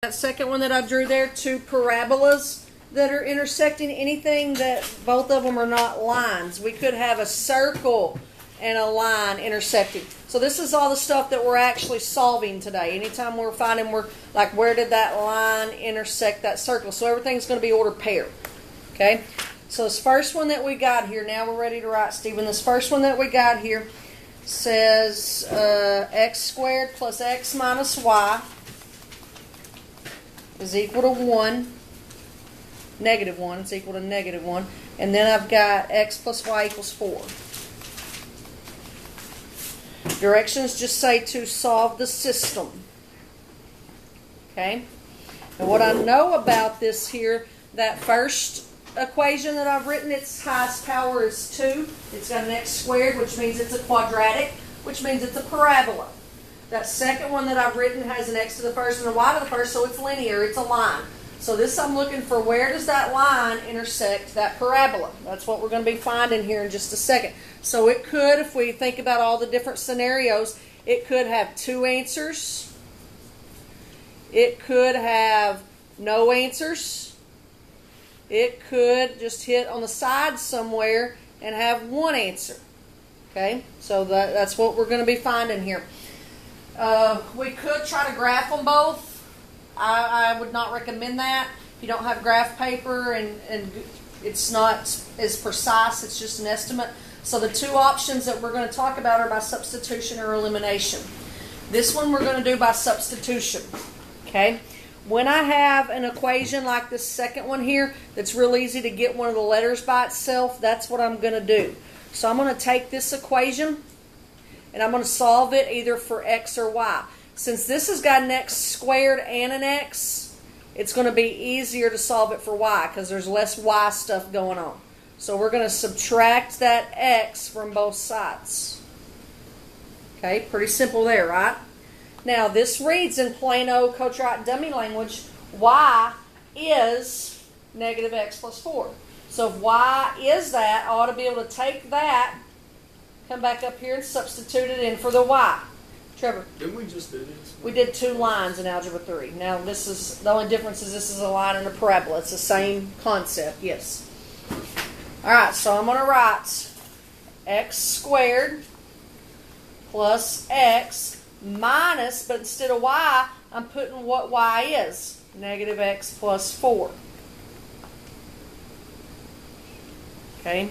That second one that I drew there, two parabolas that are intersecting, anything that both of them are not lines. We could have a circle and a line intersecting. So this is all the stuff that we're actually solving today. Anytime we're finding, we're like, where did that line intersect that circle? So everything's going to be ordered pair. Okay? So this first one that we got here, now we're ready to write, Stephen. This first one that we got here says x squared plus x minus y is equal to 1, negative 1, it's equal to negative 1. And then I've got x plus y equals 4. Directions just say to solve the system. Okay? And what I know about this here, that first equation that I've written, its highest power is 2. It's got an x squared, which means it's a quadratic, which means it's a parabola. That second one that I've written has an x to the first and a y to the first, so it's linear, it's a line. So this I'm looking for, where does that line intersect that parabola? That's what we're going to be finding here in just a second. So it could, if we think about all the different scenarios, it could have 2 answers. It could have no answers. It could just hit on the side somewhere and have 1 answer. Okay, so that's what we're going to be finding here. We could try to graph them both. I would not recommend that. If you don't have graph paper and it's not as precise, it's just an estimate. So the two options that we're going to talk about are by substitution or elimination. This one we're going to do by substitution. Okay? When I have an equation like this second one here that's real easy to get one of the letters by itself, that's what I'm going to do. So I'm going to take this equation and I'm going to solve it either for x or y. Since this has got an x squared and an x, it's going to be easier to solve it for y because there's less y stuff going on. So we're going to subtract that x from both sides. Okay, pretty simple there, right? Now this reads in plain old Quadratic dummy language, y is negative x plus 4. So if y is that, I ought to be able to take that, come back up here and substitute it in for the y. Trevor? Didn't we just do this? We did 2 lines in Algebra 3. Now this is, the only difference is this is a line and a parabola. It's the same concept, yes. Alright, so I'm going to write x squared plus x minus, but instead of y, I'm putting what y is. Negative x plus 4. Okay?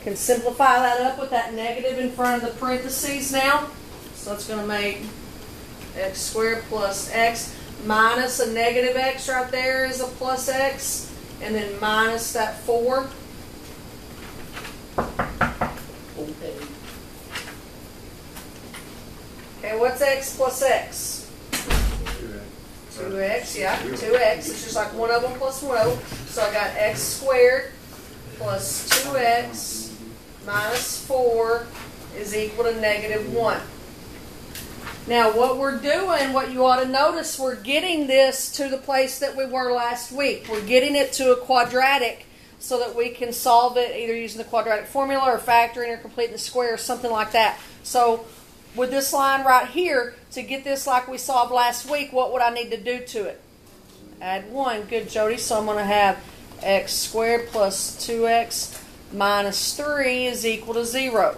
Can simplify that up with that negative in front of the parentheses now. So it's going to make x squared plus x minus a negative x right there is a plus x. And then minus that 4. Okay, what's x plus x? 2x, yeah, 2x. It's just like one of them plus one of them. So I got x squared plus 2x minus 4 is equal to negative 1. Now what we're doing, what you ought to notice, we're getting this to the place that we were last week. We're getting it to a quadratic so that we can solve it either using the quadratic formula or factoring or completing the square or something like that. So with this line right here, to get this like we solved last week, what would I need to do to it? Add 1. Good, Jody. So I'm going to have x squared plus 2x minus 3 is equal to 0.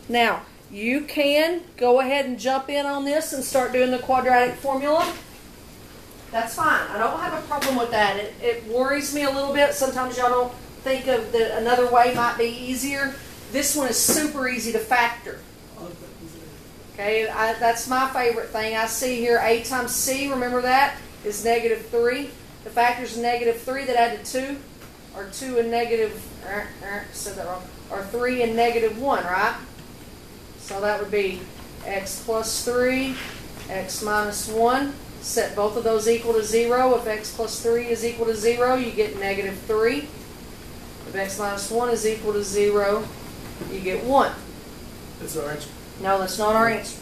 Now, you can go ahead and jump in on this and start doing the quadratic formula. That's fine. I don't have a problem with that. It worries me a little bit. Sometimes y'all don't think of that another way might be easier. This one is super easy to factor. Okay, that's my favorite thing. I see here a times c, remember that, is negative 3. The factors negative 3 that add to 2 are 2 and negative, said that wrong, or 3 and negative 1, right? So that would be x plus 3, x minus 1. Set both of those equal to 0. If x plus 3 is equal to 0, you get negative 3. If x minus 1 is equal to 0, you get 1. That's our answer. No, that's not our answer.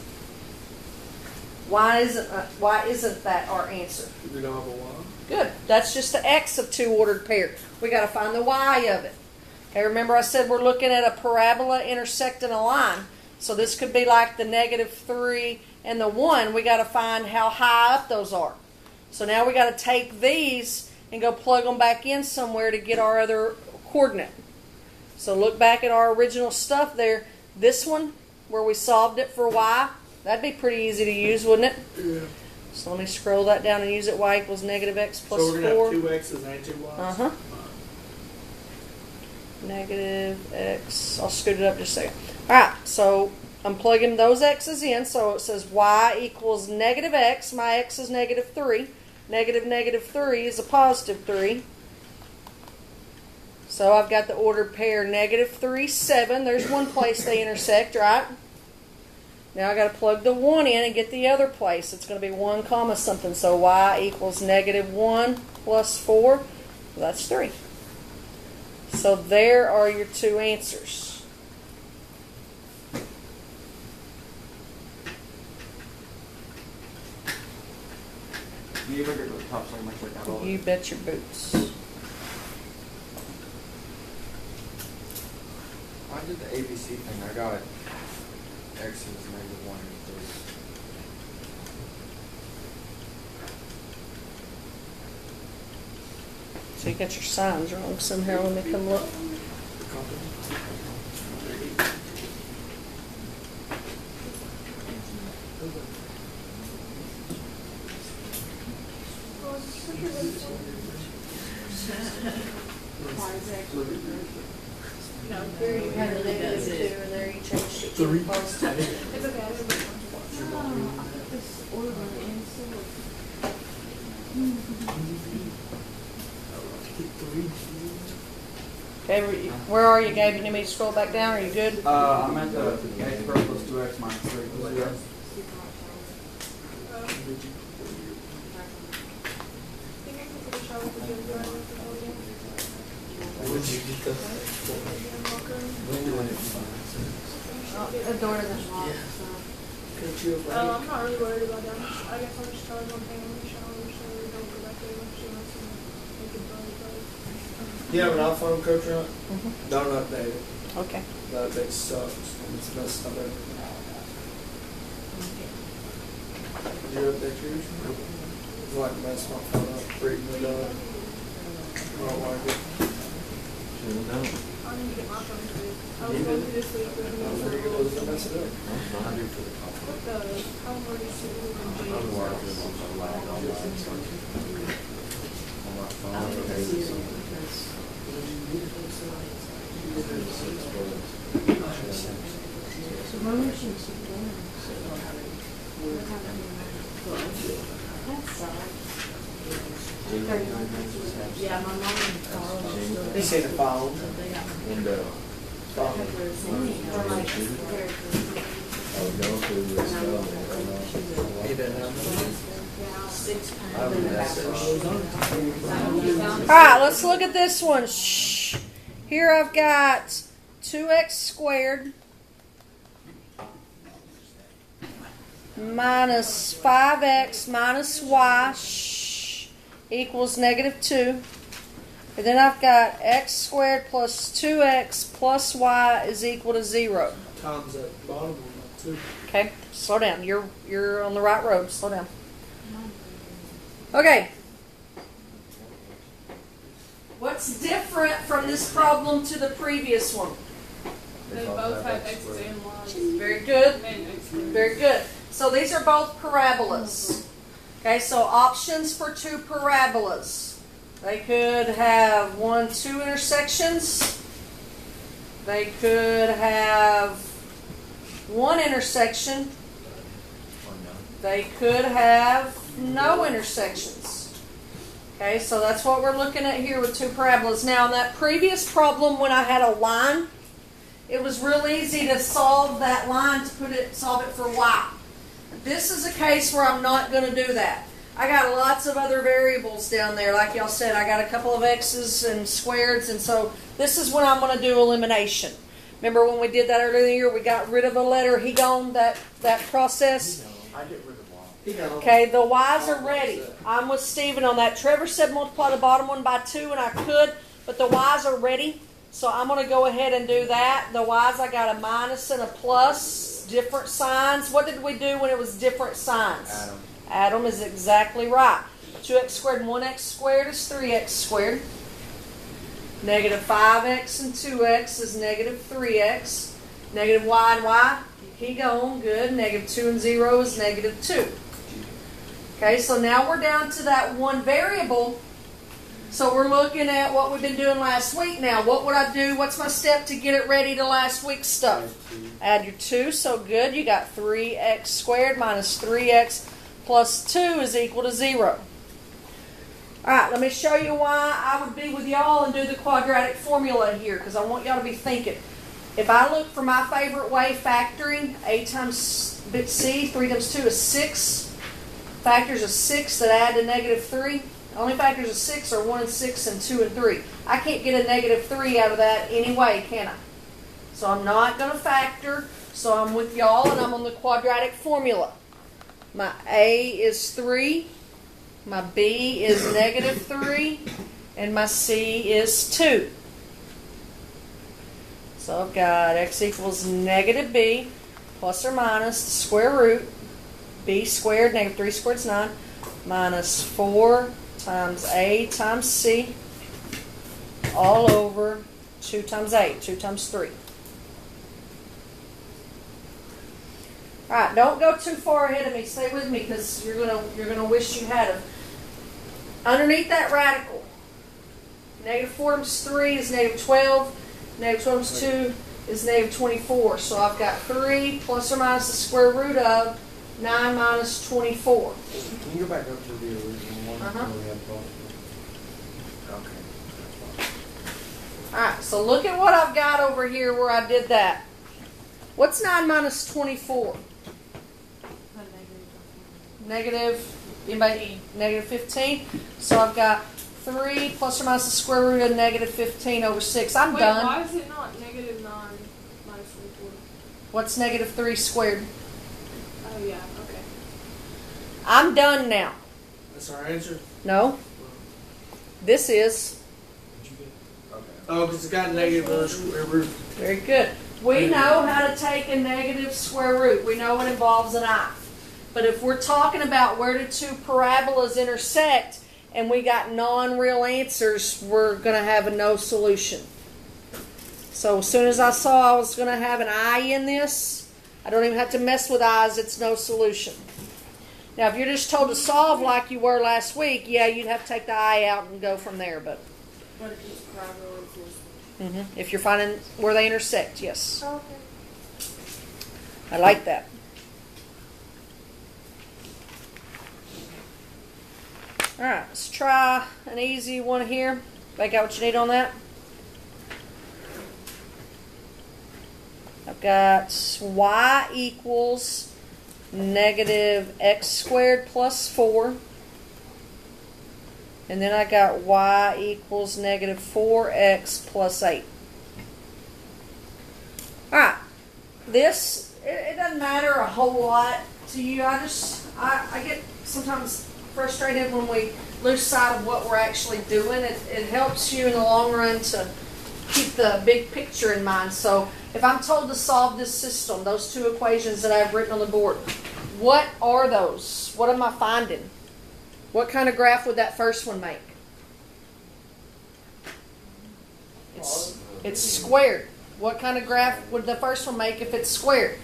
Why isn't that our answer? We don't have a y. Good. That's just the x of 2 ordered pair. We got to find the y of it. Okay, remember I said we're looking at a parabola intersecting a line. So this could be like the negative 3 and the 1, we got to find how high up those are. So now we got to take these and go plug them back in somewhere to get our other coordinate. So look back at our original stuff there. This one, where we solved it for y, that'd be pretty easy to use, wouldn't it? Yeah. So let me scroll that down and use it. Y equals negative x plus 4. So we're going to have 2 x's and 2 y's? Uh-huh. Negative x. I'll scoot it up just a second. Alright, so I'm plugging those x's in. So it says y equals negative x. My x is negative 3. Negative 3 is a positive 3. So I've got the ordered pair negative 3, 7. There's one place they intersect, right? Now I got to plug the 1 in and get the other place. It's going to be 1 comma something. So y equals negative 1 plus 4. Well, that's 3. So there are your 2 answers. You ever get to the top so much like that? You bet your boots. I did the ABC thing. I got X is negative 1 and 3. So you got your signs wrong somehow when they come look. No, You had a negative 2 and there you changed it to a positive. it's okay. Okay, where are you, Gabe? You need me to scroll back down? Are you good? I'm at the x squared plus 2x minus 3 equals 0. The door to the shop. I'm not really worried about that. I guess I'll just charge one thing in the shower so we don't go back there much unless we can probably. You have an iPhone, Coach Runt? Mhm. Don't update it. Okay. The update sucks. It's messed up everything. Did you update yours? It's like messed my phone up, freaking me out. I don't like it. I need to get my phone too. I was going through this week with I don't think it does to mess it up. what the how were you Yeah, my mom and Carl are still. He said the phone. And Phone. I was going through this He doesn't have Alright, let's look at this one. Shh. Here I've got 2x squared minus 5x minus y equals negative 2. And then I've got x squared plus 2x plus y is equal to 0. Times at the bottom of that too. Okay, slow down. You're on the right road. Slow down. Okay. What's different from this problem to the previous one? They both have X's and Y's. Very good. And X's. Very good. So these are both parabolas. Okay, so options for 2 parabolas. They could have 2 intersections. They could have 1 intersection. They could have no intersections. Okay, so that's what we're looking at here with 2 parabolas. Now, in that previous problem, when I had a line, it was real easy to solve that line to solve it for y. This is a case where I'm not going to do that. I got lots of other variables down there. Like y'all said, I got a couple of x's and squareds, and so this is when I'm going to do elimination. Remember when we did that earlier in the year, we got rid of a letter, he gone, that process? I get rid of y. Okay, the y's are ready. I'm with Stephen on that. Trevor said multiply the bottom one by 2, and I could, but the y's are ready. So I'm going to go ahead and do that. The y's, I got a minus and a plus. different signs. What did we do when it was different signs? Adam. Adam is exactly right. 2x squared and 1x squared is 3x squared. Negative 5x and 2x is negative 3x. Negative y and y, you keep going, good. Negative 2 and 0 is negative 2. Okay, so now we're down to that one variable. So we're looking at what we've been doing last week now. What would I do? What's my step to get it ready to last week's stuff? Add your 2, so good. You got 3x squared minus 3x plus 2 is equal to 0. Alright, let me show you why I would be with y'all and do the quadratic formula here, because I want y'all to be thinking. If I look for my favorite way, factoring, a times bit c, 3 times 2 is 6. Factors of 6 that add to negative 3. Only factors of 6 are 1 and 6 and 2 and 3. I can't get a negative 3 out of that anyway, can I? So I'm not going to factor. So I'm with y'all and I'm on the quadratic formula. My a is 3. My b is negative 3. And my c is 2. So I've got x equals negative b plus or minus the square root. B squared, negative 3 squared is 9. Minus 4 times a times c all over 2 times 8, 2 times 3. Alright, don't go too far ahead of me. Stay with me because you're gonna wish you had them. Underneath that radical, negative 4 times 3 is negative 12. Negative 12 times 2 is negative 24. So I've got 3 plus or minus the square root of 9 minus 24. Can you go back up to the original one? Where we had both? Okay. Alright, so look at what I've got over here where I did that. What's 9 minus 24? Negative, anybody? Negative 15. So I've got 3 plus or minus the square root of negative 15 over 6. I'm done. Why is it not negative 9 minus 24? What's negative 3 squared? Oh, yeah, okay. I'm done now. That's our answer? No. This is. Oh, because it's got a negative square root. Very good. We know how to take a negative square root. We know it involves an I. But if we're talking about where the two parabolas intersect and we got non-real answers, we're going to have a no solution. So as soon as I saw I was going to have an I in this, I don't even have to mess with I's, it's no solution. Now if you're just told to solve like you were last week, yeah, you'd have to take the I out and go from there. But if it's parabola, it's if you're finding where they intersect, yes. Okay. I like that. Alright, let's try an easy one here. Make out what you need on that. I've got y equals negative x squared plus 4. And then I got y equals negative 4x plus 8. Alright, this, it doesn't matter a whole lot to you. I get sometimes frustrated when we lose sight of what we're actually doing. It helps you in the long run to keep the big picture in mind. So if I'm told to solve this system, those two equations that I've written on the board, what are those? What am I finding? What kind of graph would that first one make? It's squared. What kind of graph would the first one make if it's squared?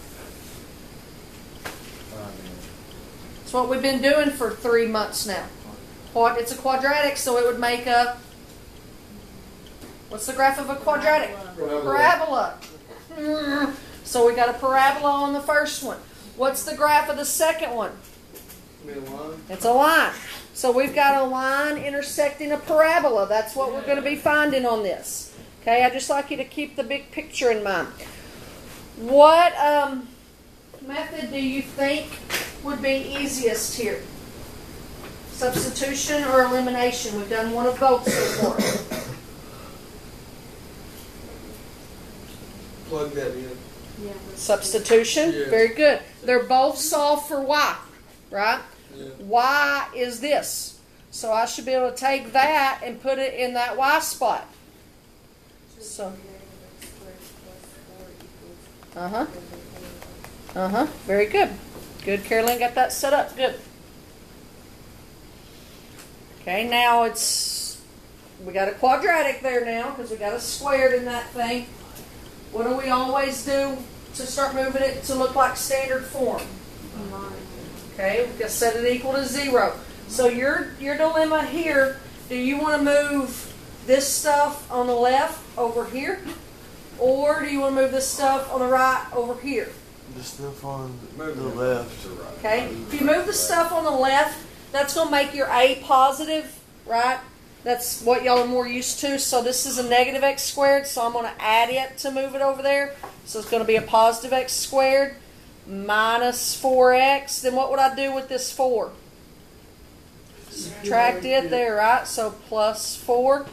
It's what we've been doing for 3 months now. It's a quadratic, so it would make a... What's the graph of a quadratic? Parabola. So we got a parabola on the first one. What's the graph of the second one? It's a line. So we've got a line intersecting a parabola. That's what we're going to be finding on this. Okay, I'd just like you to keep the big picture in mind. What method do you think would be easiest here? Substitution or elimination? We've done one of both so far. Plug that in. Yeah. Substitution? Yeah. Very good. They're both solved for y, right? Yeah. Y is this. So I should be able to take that and put it in that y spot. So, Very good. Good, Carolyn got that set up. Good. Okay, now we got a quadratic there now because we got a squared in that thing. What do we always do to start moving it to look like standard form? Okay, we're going to set it equal to 0. So your dilemma here, do you want to move this stuff on the left over here? Or do you want to move this stuff on the right over here? The stuff on the Move left. to right. Okay, if you move the stuff on the left, that's going to make your A positive, right? That's what y'all are more used to. So this is a negative x squared, so I'm going to add it to move it over there. So it's going to be a positive x squared minus 4x. Then what would I do with this 4? Subtract it there, right? So plus 4.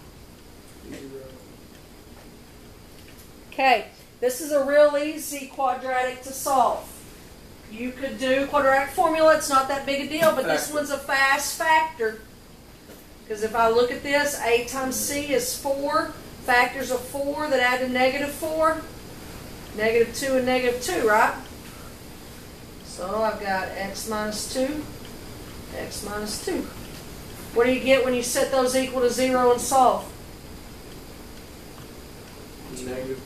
Okay, this is a real easy quadratic to solve. You could do quadratic formula. It's not that big a deal, but this one's a fast factor. Because if I look at this, A times C is 4. Factors of 4 that add to negative 4. Negative 2 and negative 2, right? So I've got x minus 2, x minus 2. What do you get when you set those equal to 0 and solve? Negative.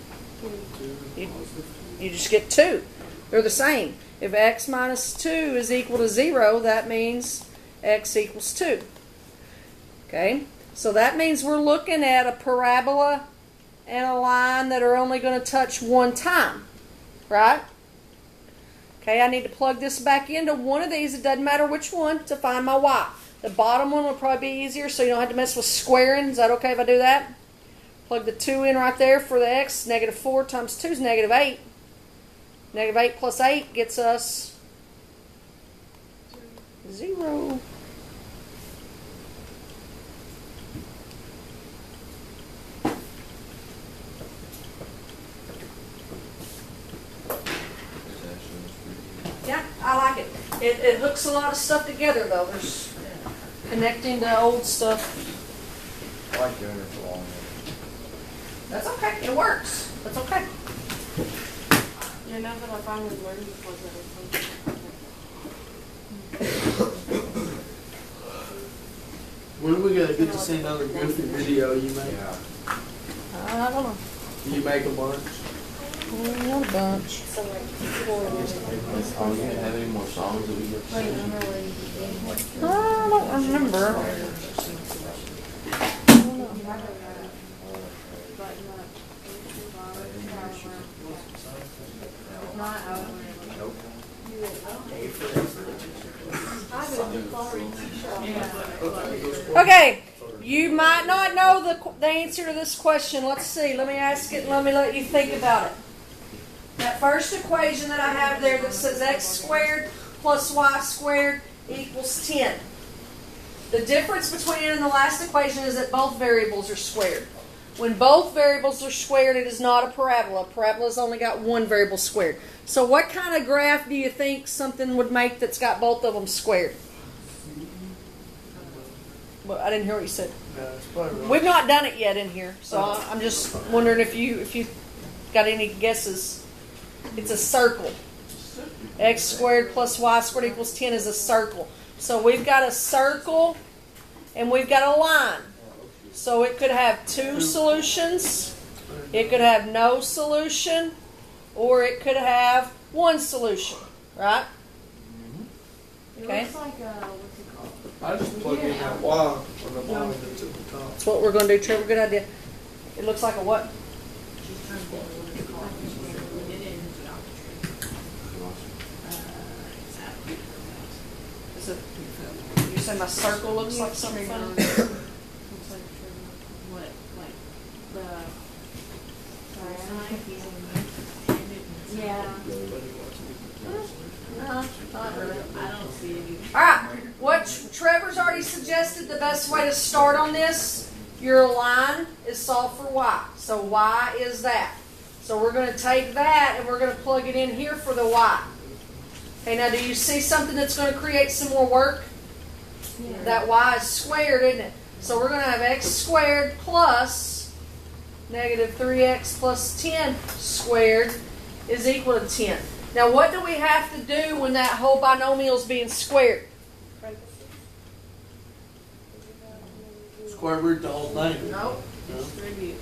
You just get 2. They're the same. If x minus 2 is equal to 0, that means x equals 2. Okay? So that means we're looking at a parabola and a line that are only going to touch one time. Right? Okay, I need to plug this back into one of these. It doesn't matter which one to find my y. The bottom one will probably be easier so you don't have to mess with squaring. Is that okay if I do that? Plug the 2 in right there for the x. Negative 4 times 2 is negative 8. Negative 8 plus 8 gets us 0. Yeah, I like it. It hooks a lot of stuff together, though. There's connecting to old stuff. I like doing it for long. That's okay. It works. That's okay. Yeah, now that I finally learned the quadratic formula. When are we gonna get to see another goofy video you make? Yeah. I don't know. You make a bunch? Not a bunch. So like, four. Are we gonna have any more songs that we get to Wait, sing? I'm really. I don't remember. Okay, you might not know the answer to this question. Let's see. Let me ask it and let me let you think about it. That first equation that I have there that says x squared plus y squared equals 10. The difference between it and the last equation is that both variables are squared. When both variables are squared, it is not a parabola. A parabola's only got one variable squared. So what kind of graph do you think something would make that's got both of them squared? Well, I didn't hear what you said. No, it's probably right. We've not done it yet in here, so I'm just wondering if you got any guesses. It's a circle. X squared plus y squared equals 10 is a circle. So we've got a circle and we've got a line. So it could have two solutions, it could have no solution, or it could have one solution, right? Okay. It looks like, what's it called? I just plug in that Y on the bottom that's at the top. That's what we're going to do, Trevor. Good idea. It looks like a what? She's trying to think of what it's called. It is geometry. Is it, you say my circle looks like something funny? Looks like what, like the yeah. Not really. I don't see it either. All right. What Trevor's already suggested, the best way to start on this, your line is solve for y. So y is that. So we're going to take that and we're going to plug it in here for the y. Okay, now do you see something that's going to create some more work? Yeah. That y is squared, isn't it? So we're going to have x squared plus negative 3x plus 10 squared is equal to 10. Now what do we have to do when that whole binomial is being squared? Square root the whole thing. Nope. Distribute.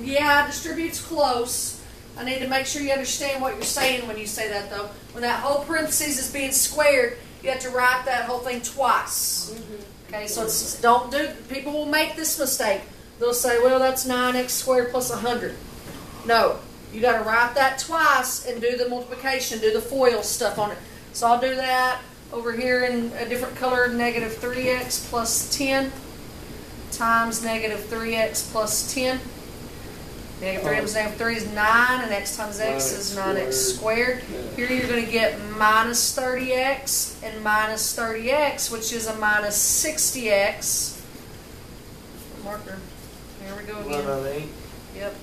Yeah, distribute's close. I need to make sure you understand what you're saying when you say that, though. When that whole parentheses is being squared, you have to write that whole thing twice. Okay, so it's, don't do, people will make this mistake. They'll say, well, that's 9x squared plus 100. No, you got to write that twice and do the multiplication, do the FOIL stuff on it. So I'll do that over here in a different color, negative 3x plus 10 times negative 3x plus 10. Negative 3 times negative 3 is 9, and x times x is 9x squared. Here you're going to get minus 30x and minus 30x, which is a minus 60x. Marker. Here we go again. 1/8. Yep.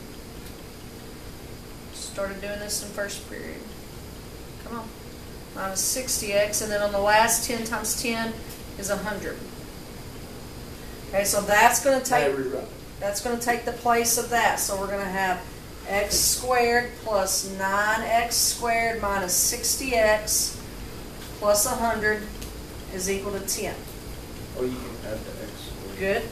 Started doing this in first period. Come on. Minus 60x, and then on the last 10 times 10 is 100. Okay, so that's going to take... That's going to take the place of that. So we're going to have x squared plus 9x squared minus 60x plus 100 is equal to 10. Or you can add the x squared. Good.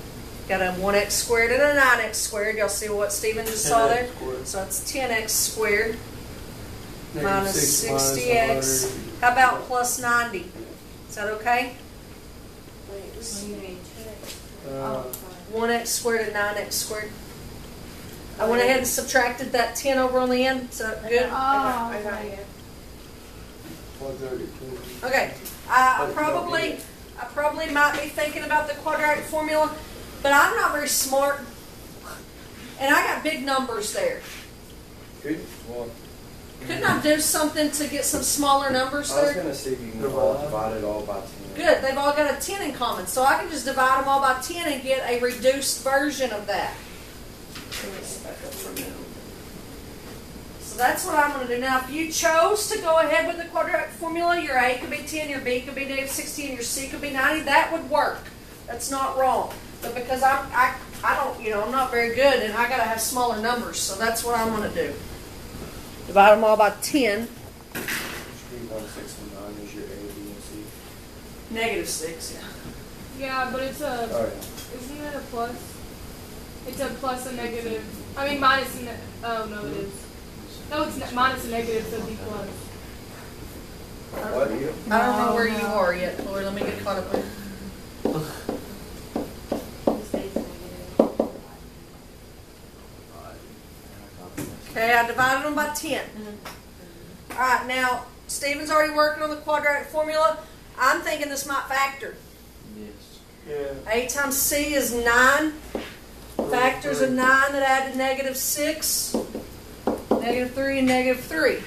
Got a 1x squared and a 9x squared. Y'all see what Stephen just saw there? So it's 10x squared minus 60x. How about plus 90? Is that okay? 1x squared and 9x squared. I went ahead and subtracted that 10 over on the end. So good? I got it. 132. Okay. I probably might be thinking about the quadratic formula, but I'm not very smart. And I got big numbers there. Good. Well, Couldn't I do something to get some smaller numbers I was there? going to see if you can divide it all by 10. Good. They've all got a 10 in common. So I can just divide them all by 10 and get a reduced version of that. So that's what I'm going to do. Now, if you chose to go ahead with the quadratic formula, your A could be 10, your B could be negative 16, your C could be 90, that would work. That's not wrong. But because I don't, I'm not very good, and I got to have smaller numbers. So that's what I'm going to do. Divide them all by 10. 169 is your A, B, and C. Negative 6, yeah. Yeah, but it's a. Oh, yeah. Isn't it a plus? It's a plus a negative. I mean minus a. Oh no, it is. No, it's minus a negative, so it'd be plus. What do you? I don't know where you are yet, Lord. Let me get caught up here. Okay, I divided them by 10. All right, now, Stephen's already working on the quadratic formula. I'm thinking this might factor. Yes. Yeah. A times C is 9. Factors of 9 that add to negative 6. Negative 3 and negative 3.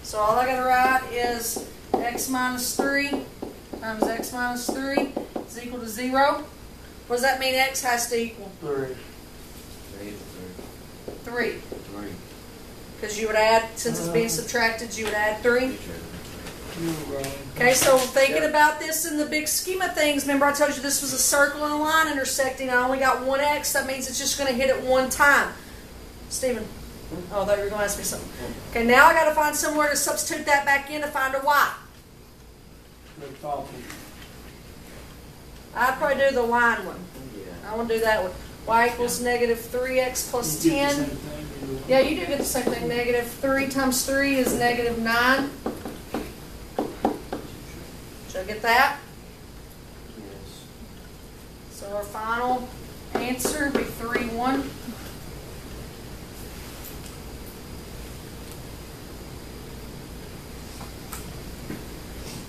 So all I got to write is x minus 3 times x minus 3 is equal to 0. What does that mean x has to equal? 3. 3. 3. Because you would add, since it's being subtracted, you would add 3. You're wrong. Okay, so thinking about this in the big scheme of things, remember I told you this was a circle and a line intersecting. I only got one x. That means it's just going to hit it one time. Stephen. Oh, I thought you were going to ask me something. Okay, now I got to find somewhere to substitute that back in to find a y. Big talking. I'd probably do the line one. Yeah. I want to do that one. Y equals negative 3x plus You did the 10. same thing, you Yeah, you do get the same thing. Negative 3 times 3 is negative 9. Should I get that? Yes. So our final answer would be 3, 1.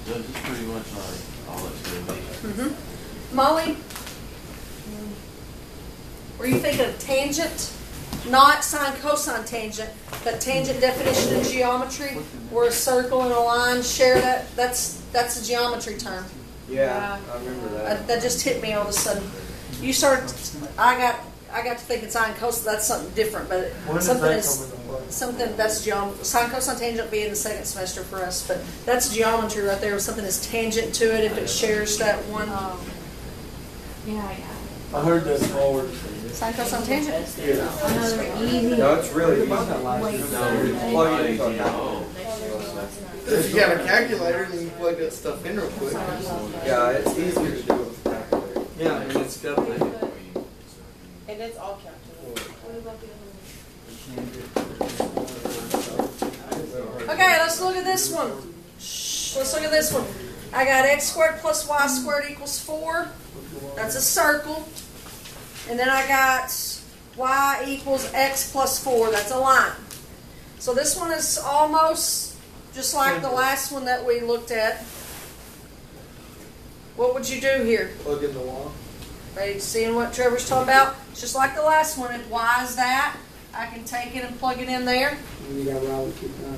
So this is pretty much like all it's going to be. Mm-hmm. Molly, were you thinking of tangent? Not sine cosine tangent, but tangent definition in geometry, where a circle and a line share that. That's a geometry term. Yeah, I remember that. That just hit me all of a sudden. You started. I got to thinking sine cosine. That's something different, but When does something that is come into play? something that's geometry. Sine cosine tangent will be in the second semester for us, but that's geometry right there. Something is tangent to it if it shares that one. Yeah. I heard that forward. Sine, cosine, tangent. Another easy. No, it's really easy. Wait, No, plug it into a calculator. If you got a calculator, then you plug that stuff in real quick. Yeah, it's easier to do with a calculator. Yeah, I mean, it's got like. And it's all calculated. What about the other Okay, let's look at this one. Shh, let's look at this one. I got x squared plus y squared equals 4. That's a circle. And then I got y equals x plus 4. That's a line. So this one is almost just like the last one that we looked at. What would you do here? Plug in the wall. Are you seeing what Trevor's talking about? It's just like the last one. If y is that, I can take it and plug it in there. And you got Riley keep going.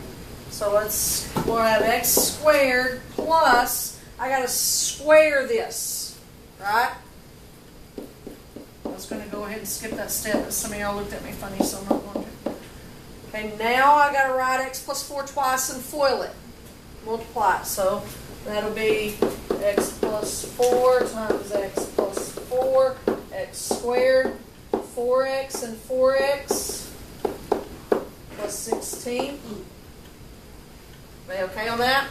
So we'll have x squared plus, I got to square this, right? I was going to go ahead and skip that step, but some of y'all looked at me funny, so I'm not going to. Okay, now I got to write x plus 4 twice and FOIL it. Multiply it. So that'll be x plus 4 times x plus 4, x squared, 4x and 4x plus 16. Are they okay on that?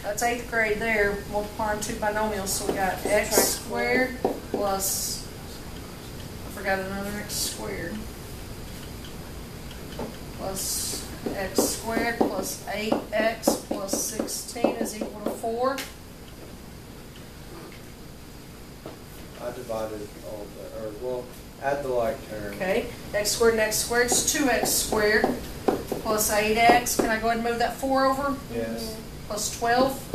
That's 8th grade there, multiplying two binomials. So we got x squared plus, I forgot another x squared, plus x squared plus 8x plus 16 is equal to 4. I divided all the, add the like term. Okay, x squared and x squared is 2x squared plus 8x. Can I go ahead and move that 4 over? Yes. Plus 12.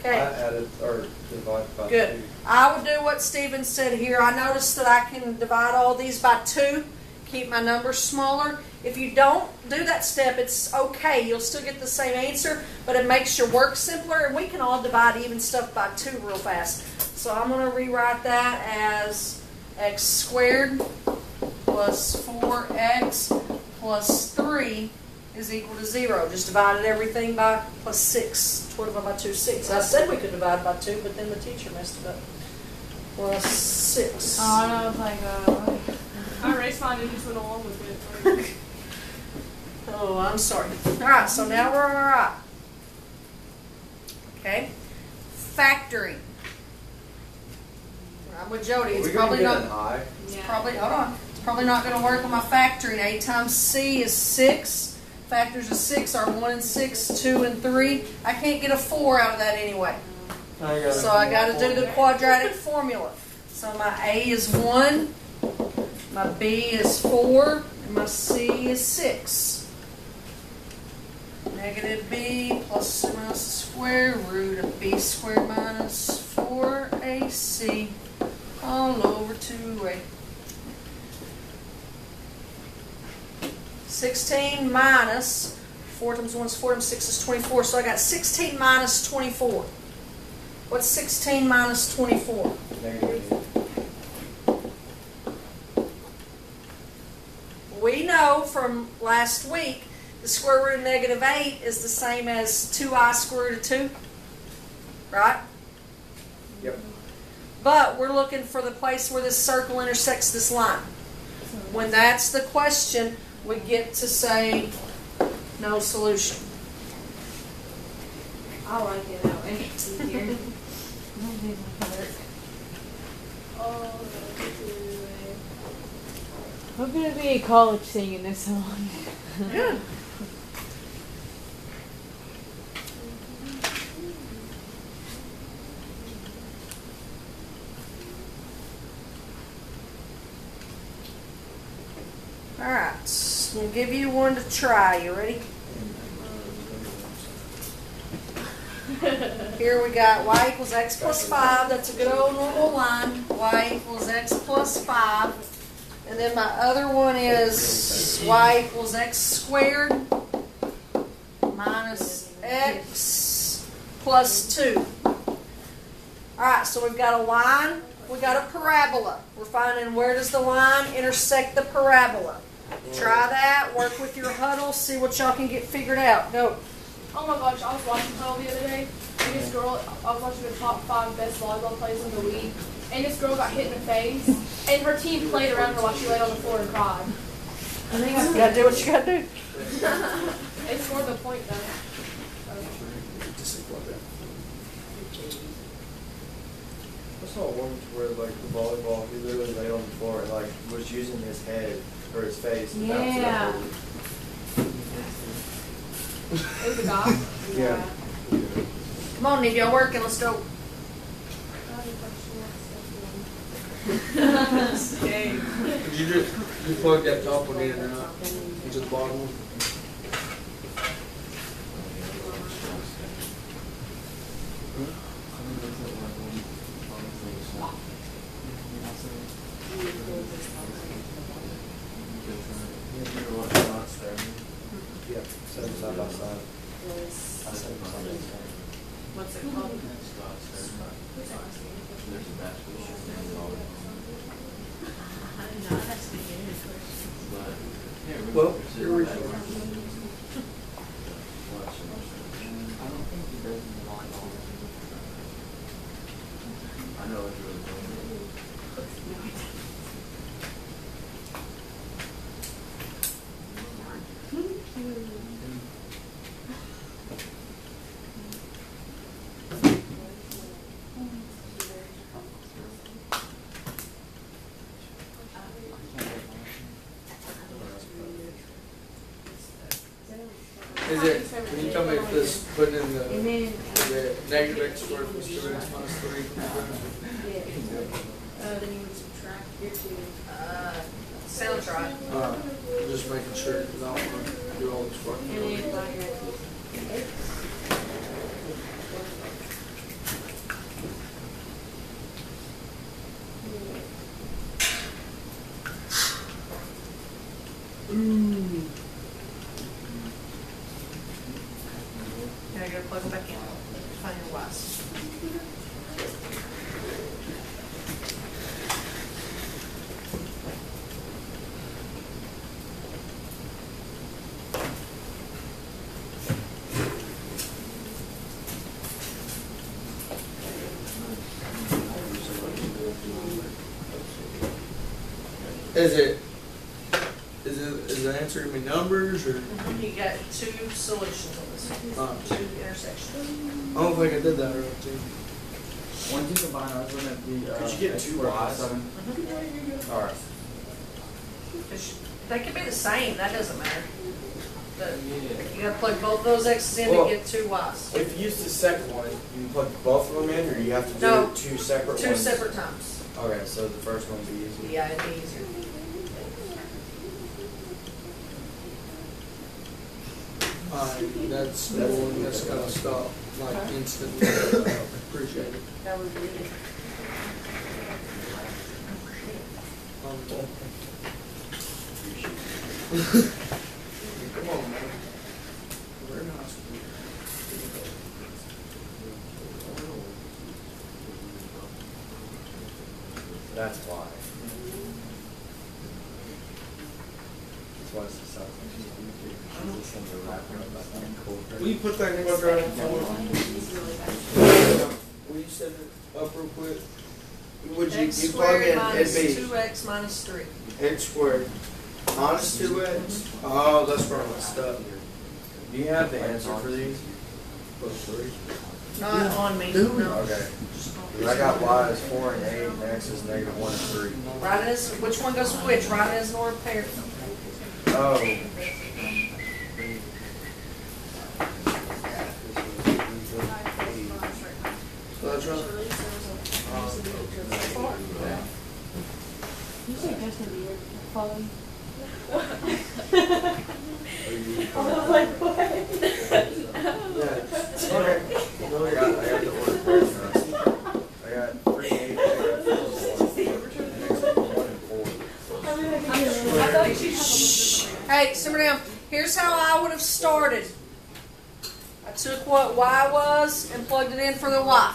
I Okay, added, or divided by good. 2. I would do what Steven said here. I noticed that I can divide all these by 2, keep my numbers smaller. If you don't do that step, it's okay. You'll still get the same answer, but it makes your work simpler, and we can all divide even stuff by 2 real fast. So I'm going to rewrite that as x squared plus 4x plus 3 is equal to 0. Just divided everything by plus 6. 12 by 2, 6. I said we could divide by 2, but then the teacher messed it up. Plus 6. Oh, and I was like, I erased mine and just went along with it. Oh, I'm sorry. Alright, so now we're alright. Okay. Factoring. I'm with Jody. It's We're gonna probably get not. an I. Probably, hold on. It's probably not going to work on my factoring. A times C is 6. Factors of 6 are 1 and 6, 2 and 3. I can't get a 4 out of that anyway. So I got to do the quadratic formula. So my A is 1, my B is 4, and my C is 6. Negative B plus or minus square root of B squared minus 4AC all over 2A. 16 minus 4 times 1 is 4 times 6 is 24. So I got 16 minus 24. What's 16 minus 24? Negative. We know from last week the square root of negative 8 is the same as 2I square root of 2. Right? Yep. But we're looking for the place where this circle intersects this line. When that's the question, we get to say no solution. I like it that way. It's easier. I'm gonna be in college singing this song. Good. Alright, we'll give you one to try. You ready? Here we got y equals x plus 5. That's a good old normal line. Y equals x plus 5. And then my other one is y equals x squared minus x plus 2. Alright, so we've got a line, we've got a parabola. We're finding where does the line intersect the parabola. Try that, work with your huddle, see what y'all can get figured out. Go. Oh my gosh, I was watching Huddle the other day, and this girl, I was watching the top 5 best volleyball players in the league, and this girl got hit in the face, and her team played around her while she laid on the floor and cried. You gotta do what you gotta do. They scored the point though. I saw one where like the volleyball, he literally laid on the floor and like was using his head or his face to bounce it Yeah. up. It was a guy. Yeah. Come on, need y'all working, let's go. Okay. Did you plug that top one in or not? Into the bottom one? Yeah, set them side by side. I set them side by side. What's it called? There's a basketball stand and all that. No, that's the good question. But, yeah, Well, it's here we just go. backwards. Watch it. I don't think he does in the volleyball. I know it's really cool. Is it, can you tell me if this, putting in the then, negative x squared plus 2x minus 3? then you would subtract your two. Sounds right. I'm just making sure, because I don't want to do all this work. And then by your Now you gotta plug them back in. Find your wise. Is the answer gonna be numbers or? You got two solutions on this one, two intersections. I don't think I did that right too. When you combine ours, wouldn't it be, Could you get x two squared plus Ys? 7? Alright. They could be the same, that doesn't matter. But you gotta plug both of those x's in Well, to get two y's. If you use the second one, you can plug both of them in, or you have to do No. two separate Two ones? separate times. Okay, so the first one would be easy. Yeah, it'd be easier. That's the one that's gotta stop, like instantly. Appreciate it. That would be it. Come on, man. Very nice. That's why. That's why it's the south. She's listening to rap about that cold. Will you put that in quadratic formula? Will you set it up real quick? Would you, X you plug squared in, minus it'd 2x minus 3. be x squared minus 2x? Oh, that's where I messed up. Do you have the answer for these? Not on me, Do we? no. Okay. I got y is 4 and 8, and x is negative 1 and 3. Write it as, which one goes with which? Write it as an order pair. Oh. So that's right. You say Justin Bieber following? I was like, what? Yeah. Okay. I got the order pairs now. I got 3 and 8, I got 4 and 4. Hey, simmer down. Here's how I would have started. I took what y was and plugged it in for the y.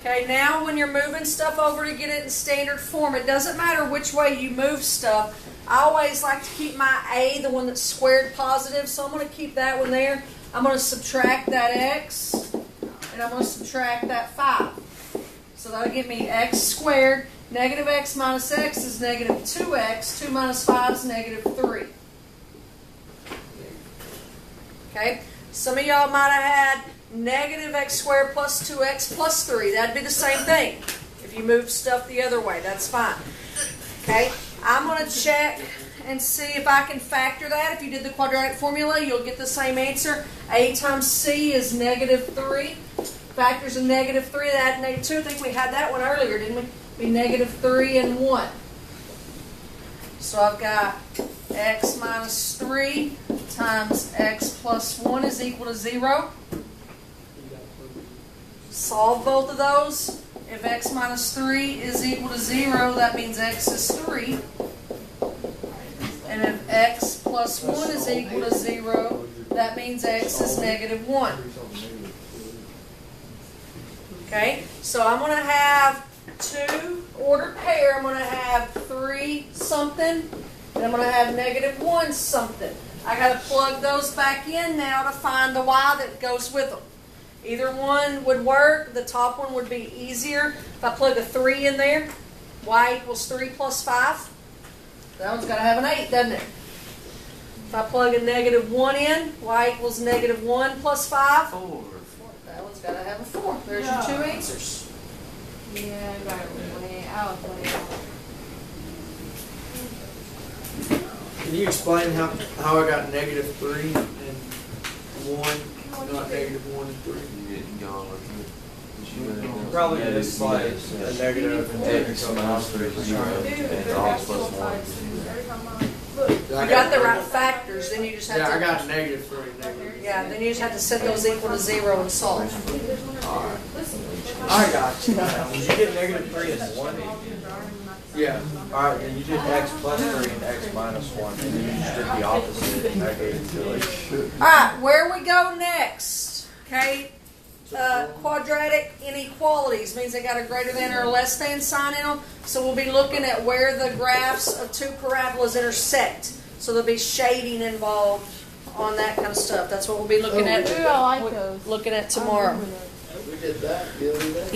Okay, now when you're moving stuff over to get it in standard form, it doesn't matter which way you move stuff. I always like to keep my a, the one that's squared positive, so I'm going to keep that one there. I'm going to subtract that x, and I'm going to subtract that 5. So that'll give me x squared. Negative x minus x is negative 2x. 2 minus 5 is negative 3. Okay? Some of y'all might have had negative x squared plus 2x plus 3. That'd be the same thing. If you move stuff the other way, that's fine. Okay? I'm going to check and see if I can factor that. If you did the quadratic formula, you'll get the same answer. A times c is negative 3. Factors of negative 3, that negative 2. I think we had that one earlier, didn't we? Be negative 3 and 1. So I've got x minus 3 times x plus 1 is equal to 0. Solve both of those. If x minus 3 is equal to 0, that means x is 3. And if x plus 1 is equal to 0, that means x is negative 1. Okay, so I'm going to have 2 ordered pair. I'm going to have 3 something, and I'm going to have negative 1 something. I got to plug those back in now to find the y that goes with them. Either one would work. The top one would be easier. If I plug a 3 in there, y equals 3 plus 5. That one's got to have an 8, doesn't it? If I plug a negative 1 in, y equals negative 1 plus 5. 4. That one's got to have a 4. There's your 2 answers. Yeah, I got it way out, way out. Can you explain how I got negative 3 and 1, not negative 1 and 3? You didn't go with it. Probably just like a negative and X minus 3 is 0, and x plus 1 is 0. Every time I look, You got the right factors, then you just have Yeah, to... I got negative 3. Negative. Yeah, then you just have to set those equal to 0 and solve. Alright. I got you. Did you get negative 3 and 1? Yeah. Alright, then you did x plus 3 and x minus 1, and then you just did the opposite, and that gave it to you. Alright, where we go next? Okay, quadratic inequalities means they got a greater than or less than sign in them. So we'll be looking at where the graphs of 2 parabolas intersect. So there'll be shading involved on that kind of stuff. That's what we'll be looking at. Ooh, I like those. Looking at tomorrow. We did that the other day. Yep.